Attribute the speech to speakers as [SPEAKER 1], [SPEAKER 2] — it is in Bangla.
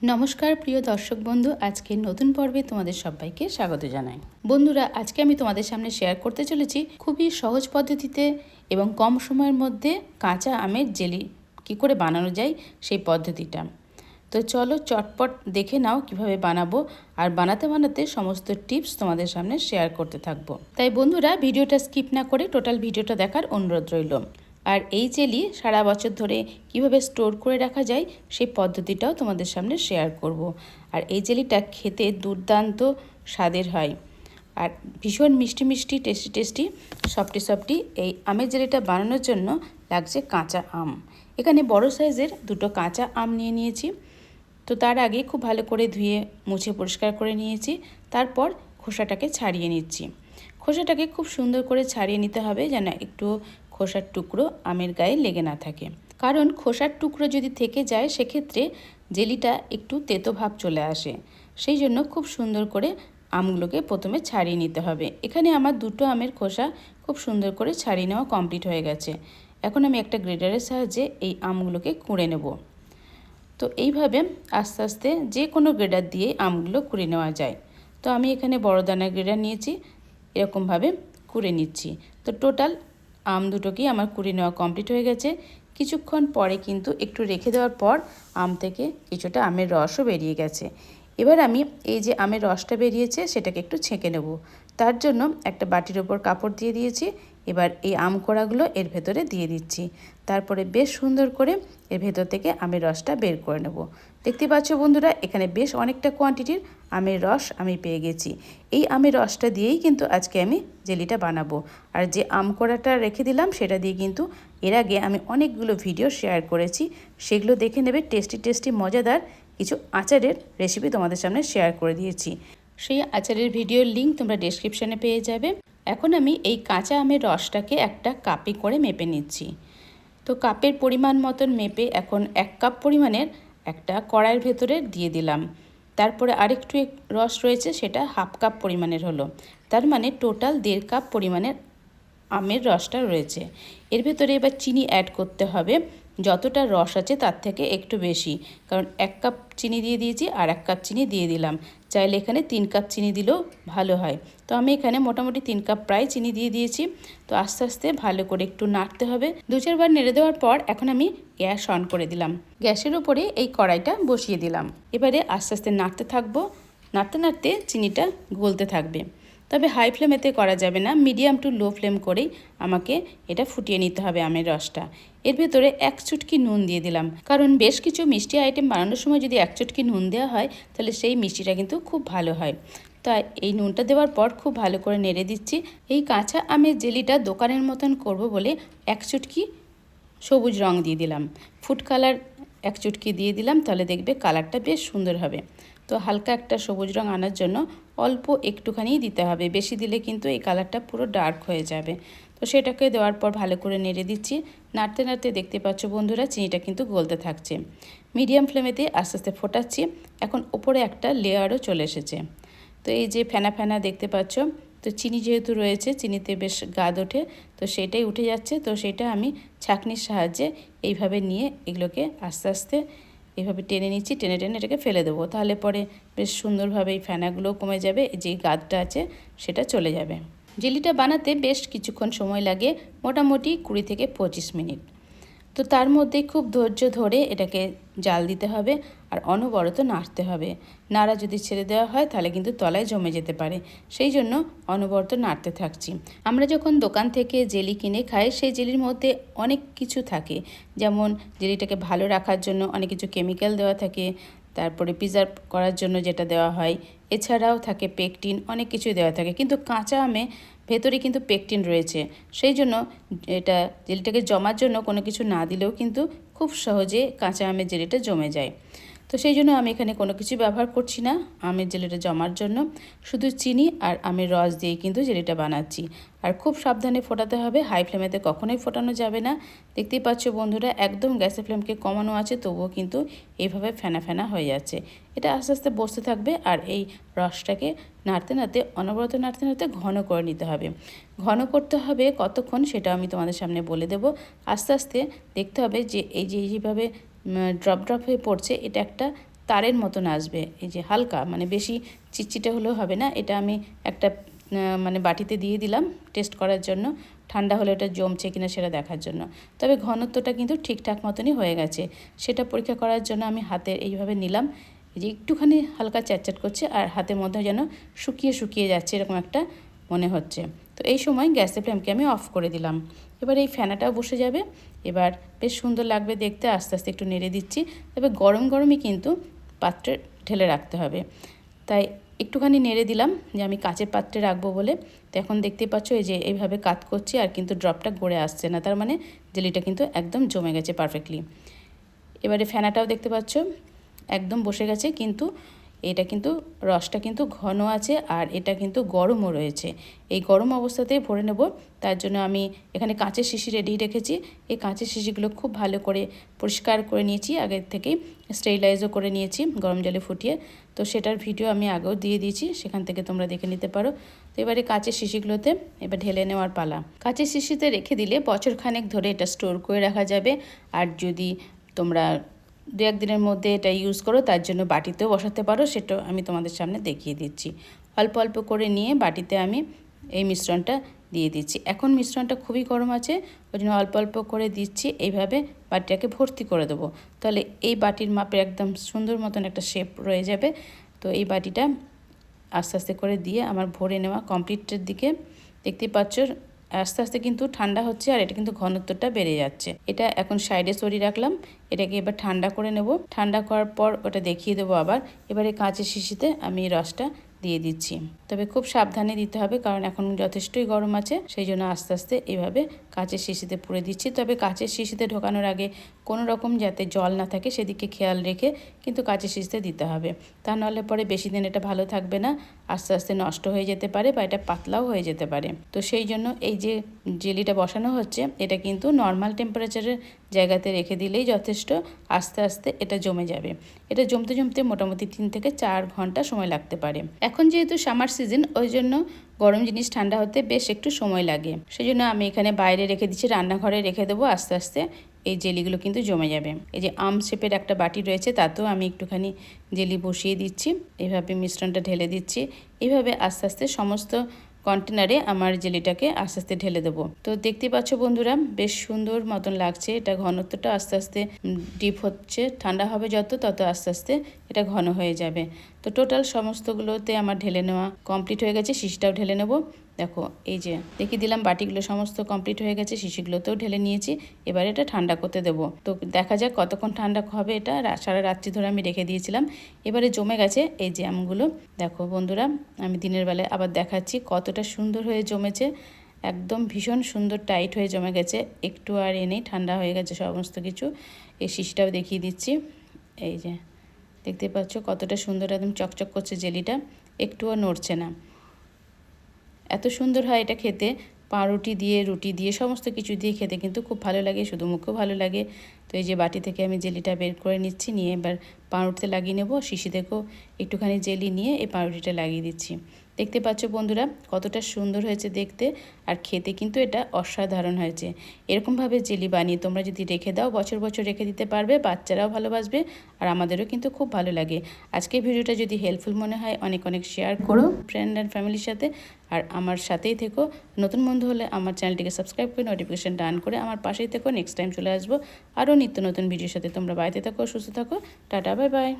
[SPEAKER 1] নমস্কার প্রিয় দর্শক বন্ধু, আজকে নতুন পর্বে তোমাদের সবাইকে স্বাগত জানাই। বন্ধুরা, আজকে আমি তোমাদের সামনে শেয়ার করতে চলেছি খুবই সহজ পদ্ধতিতে এবং কম সময়ের মধ্যে কাঁচা আমের জেলি কি করে বানানো যায় সেই পদ্ধতিটা। তো চলো চটপট দেখে নাও কিভাবে বানাবো, আর বানাতে বানাতে সমস্ত টিপস তোমাদের সামনে শেয়ার করতে থাকবো। তাই বন্ধুরা, ভিডিওটা স্কিপ না করে টোটাল ভিডিওটা দেখার অনুরোধ রইল। আর এই জেলি সারা বছর ধরে কিভাবে স্টোর করে রাখা যায় সেই পদ্ধতিটাও তোমাদের সামনে শেয়ার করব। আর এই জেলিটা খেতে দুর্দান্ত স্বাদের হয় আর ভীষণ মিষ্টি মিষ্টি টেস্টি টেস্টি সফটি এই আমের জেলিটা বানানোর জন্য লাগছে কাঁচা আম। এখানে বড় সাইজের দুটো কাঁচা আম নিয়ে নিয়েছি। তো তার আগে খুব ভালো করে ধুয়ে মুছে পরিষ্কার করে নিয়েছি। তারপর খোসাটাকে ছাড়িয়ে নিচ্ছি। খোসাটাকে খুব সুন্দর করে ছাড়িয়ে নিতে হবে যেন একটু খোসার টুকরো আমের গায়ে লেগে না থাকে, কারণ খোসার টুকরো যদি থেকে যায় সেক্ষেত্রে জেলিটা একটু তেতো ভাব চলে আসে। সেই জন্য খুব সুন্দর করে আমগুলোকে প্রথমে ছাড়িয়ে নিতে হবে। এখানে আমার দুটো আমের খোসা খুব সুন্দর করে ছাড়িয়ে নেওয়া কমপ্লিট হয়ে গেছে। এখন আমি একটা গ্রেটারের সাহায্যে এই আমগুলোকে কুড়ে নেব। তো এইভাবে আস্তে আস্তে যে কোনো গ্রেডার দিয়ে আমগুলো কুড়ে নেওয়া যায়। তো আমি এখানে বড় দানার গ্রেডার নিয়েছি, এরকমভাবে কুড়ে নিচ্ছি। তো টোটাল আম দুটোকেই আমার কুড়ে নেওয়া কমপ্লিট হয়ে গেছে। কিছুক্ষণ পরে কিন্তু একটু রেখে দেওয়ার পর আম থেকে কিছুটা আমের রসও বেরিয়ে গেছে। এবার আমি এই যে আমের রসটা বেরিয়েছে সেটাকে একটু ছেঁকে নেব। তার জন্য একটা বাটির ওপর কাপড় দিয়ে দিয়েছি। এবার এই আম কোড়াগুলো এর ভেতরে দিয়ে দিচ্ছি। তারপরে বেশ সুন্দর করে এর ভেতর থেকে আমের রসটা বের করে নেব। দেখতে পাচ্ছ বন্ধুরা, এখানে বেশ অনেকটা কোয়ান্টিটির আমের রস আমি পেয়ে গেছি। এই আমের রসটা দিয়েই কিন্তু আজকে আমি জেলিটা বানাবো। আর যে আম কোড়াটা রেখে দিলাম সেটা দিয়ে কিন্তু এর আগে আমি অনেকগুলো ভিডিও শেয়ার করেছি, সেগুলো দেখে নেবে। টেস্টি টেস্টি মজাদার কিছু আচারের রেসিপি তোমাদের সামনে শেয়ার করে দিয়েছি। সেই আচারের ভিডিওর লিঙ্ক তোমরা ডেসক্রিপশানে পেয়ে যাবে। এখন আমি এই কাঁচা আমের রসটাকে একটা কাপে করে মেপে নিচ্ছি। তো কাপের পরিমাণ মতন মেপে এখন 1 কাপ পরিমাণের একটা কড়াইয়ের ভেতরে দিয়ে দিলাম। তারপরে আরেকটু রস রয়েছে, সেটা 1/2 কাপ পরিমাণের হলো। তার মানে টোটাল 1.5 কাপ পরিমাণের আমের রসটা রয়েছে। এর ভেতরে এবার চিনি অ্যাড করতে হবে, যতটা রস আছে তার থেকে একটু বেশি, কারণ 1 কাপ চিনি দিয়ে দিয়েছি আর 1 কাপ চিনি দিয়ে দিলাম। চাইলে এখানে 3 কাপ চিনি দিলেও ভালো হয়। তো আমি এখানে মোটামুটি 3 কাপ প্রায় চিনি দিয়ে দিয়েছি। তো আস্তে আস্তে ভালো করে একটু নাড়তে হবে। 2-4 বার নেড়ে দেওয়ার পর এখন আমি গ্যাস অন করে দিলাম। গ্যাসের উপরে এই কড়াইটা বসিয়ে দিলাম। এবারে আস্তে আস্তে নাড়তে থাকবো। নাড়তে নাড়তে চিনিটা গলতে থাকবে। তবে হাই ফ্লেমেতে করা যাবে না, মিডিয়াম টু লো ফ্লেম করেই আমাকে এটা ফুটিয়ে নিতে হবে আমের রসটা। এর ভেতরে 1 চুটকি নুন দিয়ে দিলাম, কারণ বেশ কিছু মিষ্টি আইটেম বানানোর সময় যদি 1 চুটকি নুন দেওয়া হয় তাহলে সেই মিষ্টিটা কিন্তু খুব ভালো হয়। তাই এই নুনটা দেওয়ার পর খুব ভালো করে নেড়ে দিচ্ছি। এই কাঁচা আমের জেলিটা দোকানের মতন করব বলে 1 চুটকি সবুজ রং দিয়ে দিলাম। ফুড কালার 1 চুটকি দিয়ে দিলাম, তাহলে দেখবে কালারটা বেশ সুন্দর হবে। তো হালকা একটা সবুজ রং আনার জন্য অল্প একটুখানি দিতে হবে, বেশি দিলে কিন্তু এই কালারটা পুরো ডার্ক হয়ে যাবে। তো সেটাকে দেওয়ার পর ভালো করে নেড়ে দিচ্ছি। নাড়তে নাড়তে দেখতে পাচ্ছ বন্ধুরা, চিনিটা কিন্তু গলতে থাকছে। মিডিয়াম ফ্লেমেতে আস্তে আস্তে ফোটাচ্ছি। এখন ওপরে একটা লেয়ারও চলে এসেছে। তো এই যে ফেনা ফেনা দেখতে পাচ্ছ, তো চিনি যেহেতু রয়েছে চিনিতে বেশ গাদ ওঠে, তো সেটাই উঠে যাচ্ছে। তো সেটা আমি ছাঁকনির সাহায্যে এইভাবে নিয়ে এগুলোকে আস্তে আস্তে এইভাবে টেনে নিচ্ছি। টেনে টেনে এটাকে ফেলে দেবো, তাহলে পরে বেশ সুন্দরভাবে এই ফেনাগুলোও কমে যাবে, যে গাদটা আছে সেটা চলে যাবে। জেলিটা বানাতে বেশ কিছুক্ষণ সময় লাগে, মোটামুটি 20 থেকে 25 মিনিট। তো তার মধ্যে খুব ধৈর্য ধরে এটাকে জাল দিতে হবে আর অনবরত নাড়তে হবে। নাড়া যদি ছেড়ে দেওয়া হয় তাহলে কিন্তু তলায় জমে যেতে পারে, সেই জন্য অনবরত নাড়তে থাকছি। আমরা যখন দোকান থেকে জেলি কিনে খাই, সেই জেলির মধ্যে অনেক কিছু থাকে, যেমন জেলিটাকে ভালো রাখার জন্য অনেক কিছু কেমিক্যাল দেওয়া থাকে, তারপরে প্রিজার্ভ করার জন্য যেটা দেওয়া হয়, এছাড়াও থাকে পেকটিন, অনেক কিছুই দেওয়া থাকে। কিন্তু কাঁচা আমে ভেতরে কিন্তু পেকটিন রয়েছে, সেই জন্য এটা জেলিটাকে জমার জন্য কোনো কিছু না দিলেও কিন্তু খুব সহজে কাঁচা আমের জেলিটা জমে যায়। তো সেই জন্য আমি এখানে কোনো কিছু ব্যবহার করছি না আমের জেলিটা জমার জন্য, শুধু চিনি আর আমের রস দিয়ে কিন্তু জেলিটা বানাচ্ছি। আর খুব সাবধানে ফোটাতে হবে, হাই ফ্লেমেতে কখনোই ফোটানো যাবে না। দেখতেই পাচ্ছ বন্ধুরা, একদম গ্যাসের ফ্লেমকে কমানো আছে, তবুও কিন্তু এইভাবে ফেনা ফেনা হয়ে যাচ্ছে। এটা আস্তে আস্তে বসতে থাকবে আর এই রসটাকে নাড়তে নাড়তে অনবরত নাড়তে নাড়তে ঘন করে নিতে হবে। ঘন করতে হবে কতক্ষণ সেটা আমি তোমাদের সামনে বলে দেব। আস্তে আস্তে দেখতে হবে যে এই যে এইভাবে ড্রপ ড্রপ হয়ে পড়ছে, এটা একটা তারের মতন আসবে, এই যে হালকা, মানে বেশি চিটচিটে হলেও হবে না। এটা আমি একটা মানে বাটিতে দিয়ে দিলাম টেস্ট করার জন্য, ঠান্ডা হলে এটা জমছে কিনা সেটা দেখার জন্য। তবে ঘনত্বটা কিন্তু ঠিকঠাক মতনই হয়ে গেছে, সেটা পরীক্ষা করার জন্য আমি হাতে এইভাবে নিলাম। এই যে একটুখানি হালকা চ্যাটচ্যাট করছে আর হাতের মধ্যে যেন শুকিয়ে শুকিয়ে যাচ্ছে এরকম একটা মনে হচ্ছে। তো এই সময় গ্যাসের ফ্লেমকে আমি অফ করে দিলাম। এবার এই ফেনাটাও বসে যাবে, এবার বেশ সুন্দর লাগবে দেখতে। আস্তে আস্তে একটু নেড়ে দিচ্ছি, তবে গরম গরমই কিন্তু পাত্রে ঢেলে রাখতে হবে। তাই একটুখানি নেড়ে দিলাম যে আমি কাচের পাত্রে রাখবো বলে। তো এখন দেখতেই পাচ্ছ এই যে এইভাবে কাত করছি আর কিন্তু ড্রপটা গড়ে আসছে না, তার মানে জেলিটা কিন্তু একদম জমে গেছে পারফেক্টলি। এবারে ফেনাটাও দেখতে পাচ্ছ একদম বসে গেছে, কিন্তু এটা কিন্তু রসটা কিন্তু ঘন আছে আর এটা কিন্তু গরমও রয়েছে। এই গরম অবস্থাতেই ভরে নেব, তার জন্য আমি এখানে কাঁচের শিশি রেডি রেখেছি। এই কাঁচের শিশিগুলো খুব ভালো করে পরিষ্কার করে নিয়েছি, আগের থেকেই স্টেরিলাইজও করে নিয়েছি গরম জলে ফুটিয়ে। তো সেটার ভিডিও আমি আগেও দিয়ে দিয়েছি, সেখান থেকে তোমরা দেখে নিতে পারো। তো এবারে কাঁচের শিশিগুলোতে এবার ঢেলে নেওয়ার পালা। কাঁচের শিশিতে রেখে দিলে বছরখানেক ধরে এটা স্টোর করে রাখা যাবে। আর যদি তোমরা 2-1 দিনের মধ্যে এটা ইউজ করো, তার জন্য বাটিতেও বসাতে পারো, সেটাও আমি তোমাদের সামনে দেখিয়ে দিচ্ছি। অল্প অল্প করে নিয়ে বাটিতে আমি এই মিশ্রণটা দিয়ে দিচ্ছি। এখন মিশ্রণটা খুবই গরম আছে, ওই জন্য অল্প অল্প করে দিচ্ছি। এইভাবে বাটিটাকে ভর্তি করে দেবো, তাহলে এই বাটির মাপে একদম সুন্দর মতন একটা শেপ রয়ে যাবে। তো এই বাটিটা আস্তে আস্তে করে দিয়ে আমার ভরে নেওয়া কমপ্লিটের দিকে। দেখতেই পাচ্ছ আস্তে আস্তে কিন্তু ঠান্ডা হচ্ছে আর এটা কিন্তু ঘনত্বটা বেড়ে যাচ্ছে। এটা এখন সাইডে সরিয়ে রাখলাম, এটাকে এবার ঠান্ডা করে নেব। ঠান্ডা করার পর ওটা দেখিয়ে দেবো আবার। এবারে কাঁচের শিশিতে আমি রসটা দিয়ে দিচ্ছি, তবে খুব সাবধানে দিতে হবে কারণ এখন যথেষ্টই গরম আছে, সেই জন্য আস্তে আস্তে এইভাবে কাঁচের শিশিতে পুরে দিচ্ছি। তবে কাঁচের শিশিতে ঢোকানোর আগে কোনো রকম যাতে জল না থাকে সেদিকে খেয়াল রেখে কিন্তু কাঁচের শিশিতে দিতে হবে, তা নাহলে পরে বেশি দিন এটা ভালো থাকবে না, আস্তে আস্তে নষ্ট হয়ে যেতে পারে বা এটা পাতলাও হয়ে যেতে পারে। তো সেই জন্য এই যে জেলিটা বসানো হচ্ছে এটা কিন্তু নর্মাল টেম্পারেচারের জায়গাতে রেখে দিলেই যথেষ্ট। আস্তে আস্তে এটা জমে যাবে। এটা জমতে জমতে মোটামুটি 3 থেকে 4 ঘন্টা সময় লাগতে পারে। এখন যেহেতু সামার সিজন, ওই জন্য গরম জিনিস ঠান্ডা হতে বেশ একটু সময় লাগে, সেই জন্য আমি এখানে বাইরে রেখে দিচ্ছি, রান্নাঘরে রেখে দেবো। আস্তে আস্তে এই জেলিগুলো কিন্তু জমে যাবে। এই যে আম শেপের একটা বাটি রয়েছে, তাতেও আমি একটুখানি জেলি বসিয়ে দিচ্ছি, এইভাবে মিশ্রণটা ঢেলে দিচ্ছি। এইভাবে আস্তে আস্তে সমস্ত কন্টেনারে আমার জেলিটাকে আস্তে আস্তে ঢেলে দেবো। তো দেখতে পাচ্ছ বন্ধুরা বেশ সুন্দর মতন লাগছে। এটা ঘনত্বটা আস্তে আস্তে ডিপ হচ্ছে, ঠান্ডা হবে যত তত আস্তে আস্তে এটা ঘন হয়ে যাবে। তো টোটাল সমস্তগুলোতে আমার ঢেলে নেওয়া কমপ্লিট হয়ে গেছে। শিশিটাও ঢেলে নেব। দেখো এই যে দেখিয়ে দিলাম বাটিগুলো সমস্ত কমপ্লিট হয়ে গেছে, শিশিগুলোতেও ঢেলে নিয়েছি। এবার এটা ঠান্ডা করতে দেবো। তো দেখা যাক কতক্ষণ ঠান্ডা হবে। এটা সারা রাত্রি ধরে আমি রেখে দিয়েছিলাম। এবারে জমে গেছে এই যে আমগুলো। দেখো বন্ধুরা আমি দিনের বেলায় আবার দেখাচ্ছি কতটা সুন্দর হয়ে জমেছে, একদম ভীষণ সুন্দর টাইট হয়ে জমে গেছে, একটু আর এনেই ঠান্ডা হয়ে গেছে সমস্ত কিছু। এই শিশিটাও দেখিয়ে দিচ্ছি, এই যে দেখতে পাচ্ছ কতটা সুন্দর একদম চকচক করছে জেলিটা, একটুও নড়ছে না। এত সুন্দর হয় এটা খেতে, পাউরুটি দিয়ে রুটি দিয়ে সমস্ত কিছু দিয়ে খেতে কিন্তু খুব ভালো লাগে, শুধু মুখেও ভালো লাগে। তো এই যে বাটি থেকে আমি জেলিটা বের করে নিচ্ছি, নিয়ে এবার পাউরুটিতে লাগিয়ে নেব। শিশি থেকেও একটুখানি জেলি নিয়ে এই পাউরুটিটা লাগিয়ে দিচ্ছি। দেখতে পাচ্ছ বন্ধুরা কতটা সুন্দর হয়েছে দেখতে, আর খেতে কিন্তু এটা অসাধারণ হয়েছে। এরকমভাবে জেলি বানিয়ে তোমরা যদি রেখে দাও, বছর বছর রেখে দিতে পারবে, বাচ্চারাও ভালোবাসবে আর আমাদেরও কিন্তু খুব ভালো লাগে। আজকের ভিডিওটা যদি হেল্পফুল মনে হয় অনেক অনেক শেয়ার করো ফ্রেন্ড অ্যান্ড ফ্যামিলির সাথে, আর আমার সাথেই থেকো। নতুন বন্ধু হলে আমার চ্যানেলটিকে সাবস্ক্রাইব করে নোটিফিকেশন ডান করে আমার পাশেই থেকো। নেক্সট টাইম চলে আসবো আরও নিত্য নতুন ভিডিওর সাথে। তোমরা বাড়িতে থাকো, সুস্থ থাকো, টাটা, বাই বাই।